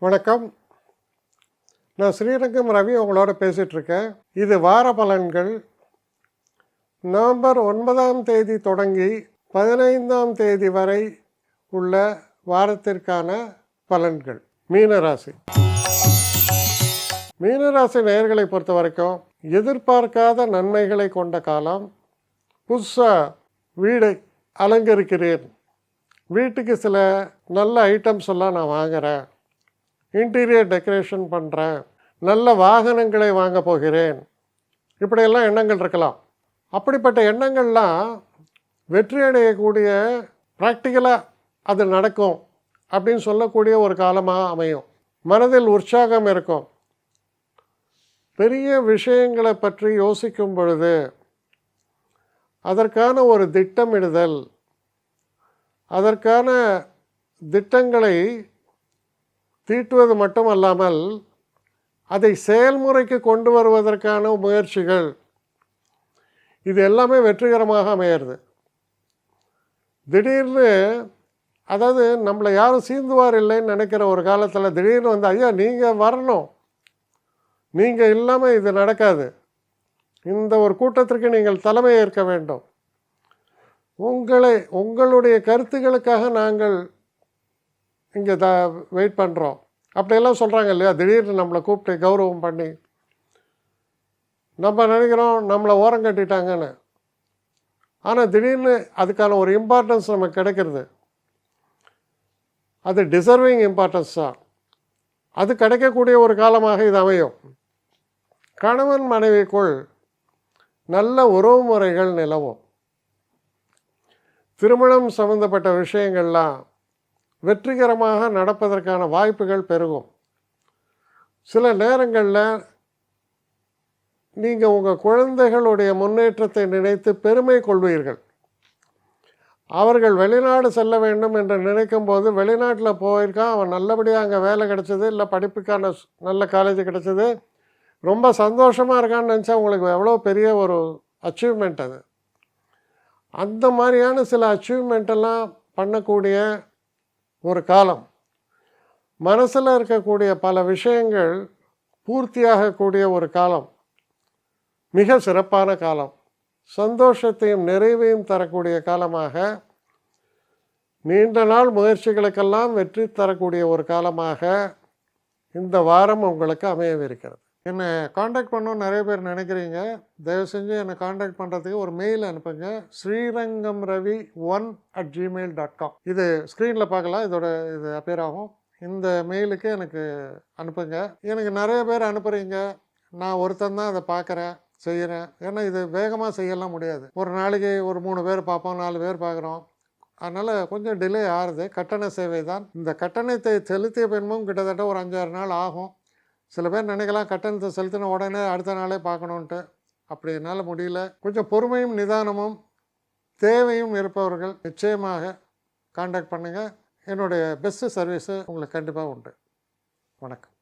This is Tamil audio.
வணக்கம். நான் ஸ்ரீரங்கம் ரவி உங்களோட பேசிகிட்ருக்கேன். இது வார பலன்கள். நவம்பர் 9ஆம் தேதி தொடங்கி 15ஆம் தேதி வரை உள்ள வாரத்திற்கான பலன்கள். மீனராசி நேயர்களை பொறுத்த வரைக்கும் எதிர்பார்க்காத நன்மைகளை கொண்ட காலம். புதுசாக வீடை அலங்கரிக்கிறேன், வீட்டுக்கு சில நல்ல ஐட்டம்ஸ் எல்லாம் நான் வாங்குகிறேன், இன்டீரியர் டெக்கரேஷன் பண்ணுறேன், நல்ல வாகனங்களை வாங்க போகிறேன், இப்படியெல்லாம் எண்ணங்கள் இருக்கலாம். அப்படிப்பட்ட எண்ணங்கள்லாம் வெற்றி அடையக்கூடிய, ப்ராக்டிக்கலாக அது நடக்கும் அப்படின்னு சொல்லக்கூடிய ஒரு காலமாக அமையும். மனதில் உற்சாகம் இருக்கும். பெரிய விஷயங்களை பற்றி யோசிக்கும் பொழுது அதற்கான ஒரு திட்டமிடுதல், அதற்கான திட்டங்களை தீட்டுவது மட்டுமல்லாமல் அதை செயல்முறைக்கு கொண்டு வருவதற்கான முயற்சிகள், இது எல்லாமே வெற்றிகரமாக அமையிறது. திடீர்னு, அதாவது நம்மளை யாரும் சீந்துவார் இல்லைன்னு நினைக்கிற ஒரு காலத்தில் திடீர்னு வந்து, ஐயா நீங்கள் வரணும், நீங்கள் இல்லாமல் இது நடக்காது, இந்த ஒரு கூட்டத்திற்கு நீங்கள் தலைமை ஏற்க வேண்டும், உங்களுடைய கருத்துக்களுக்காக நாங்கள் இங்கே வெயிட் பண்ணுறோம், அப்படியெல்லாம் சொல்கிறாங்க இல்லையா. திடீர்னு நம்மளை கூப்பிட்டு கௌரவம் பண்ணி நம்ம நினைக்கிறோம் நம்மளை ஓரம் கட்டிட்டாங்கன்னு. ஆனால் திடீர்னு அதுக்கான ஒரு இம்பார்ட்டன்ஸ் நமக்கு கிடைக்கிறது. அது டிசர்விங் இம்பார்ட்டன்ஸ் தான். அது கிடைக்கக்கூடிய ஒரு காலமாக இது அமையும். கணவன் மனைவிக்குள் நல்ல உறவு முறைகள் நிலவும். திருமணம் சம்பந்தப்பட்ட விஷயங்கள்லாம் வெற்றிகரமாக நடப்பதற்கான வாய்ப்புகள் பெருகும். சில நேரங்களில் நீங்கள் உங்கள் குழந்தைகளுடைய முன்னேற்றத்தை நினைத்து பெருமை கொள்வீர்கள். அவர்கள் வெளிநாடு செல்ல வேண்டும் என்று நினைக்கும் போது, வெளிநாட்டில் போயிருக்கான், அவன் நல்லபடியாக அங்கே வேலை கிடச்சிது, இல்லை படிப்புக்கான நல்ல காலேஜ் கிடச்சிது, ரொம்ப சந்தோஷமாக இருக்கான்னு நினச்சா உங்களுக்கு எவ்வளோ பெரிய ஒரு அச்சீவ்மெண்ட் அது. அந்த மாதிரியான சில அச்சீவ்மெண்ட்டெல்லாம் பண்ணக்கூடிய ஒரு காலம். மனசில் இருக்கக்கூடிய பல விஷயங்கள் பூர்த்தியாகக்கூடிய ஒரு காலம். மிக சிறப்பான காலம். சந்தோஷத்தையும் நிறைவையும் தரக்கூடிய காலமாக, நீண்ட நாள் முயற்சிகளுக்கெல்லாம் வெற்றி தரக்கூடிய ஒரு காலமாக இந்த வாரம் உங்களுக்கு அமையவிருக்கிறது. என்னை காண்டாக்ட் பண்ணணும்னு நிறைய பேர் நினைக்கிறீங்க. தயவு செஞ்சு என்னை காண்டாக்ட் பண்ணுறதுக்கு ஒரு மெயில் அனுப்புங்க. srirangamravi1@gmail.com. இது ஸ்க்ரீனில் பார்க்கலாம், இது அப்பியர் ஆகும். இந்த மெயிலுக்கு எனக்கு அனுப்புங்க. எனக்கு நிறைய பேர் அனுப்புகிறீங்க, நான் ஒருத்தன் தான் அதை பார்க்குறேன், செய்கிறேன். ஏன்னா இது வேகமாக செய்யலாம் முடியாது. ஒரு நாளைக்கு ஒரு 3 பேர் பார்ப்போம், 4 பேர் பார்க்குறோம். அதனால் கொஞ்சம் டிலே ஆகுது. கட்டண சேவை தான். இந்த கட்டணத்தை செலுத்திய பின்பும் கிட்டத்தட்ட ஒரு 5-6 நாள் ஆகும். சில பேர் நினைக்கலாம் கட்டணத்தை செலுத்தின உடனே அடுத்த நாளே பார்க்கணுன்ட்டு. அப்படி என்னால் முடியல. கொஞ்சம் பொறுமையும் நிதானமும் தேவையும் இருப்பவர்கள் நிச்சயமாக காண்டாக்ட் பண்ணுங்கள். என்னுடைய பெஸ்ட்டு சர்வீஸு உங்களுக்கு கண்டிப்பாக உண்டு. வணக்கம்.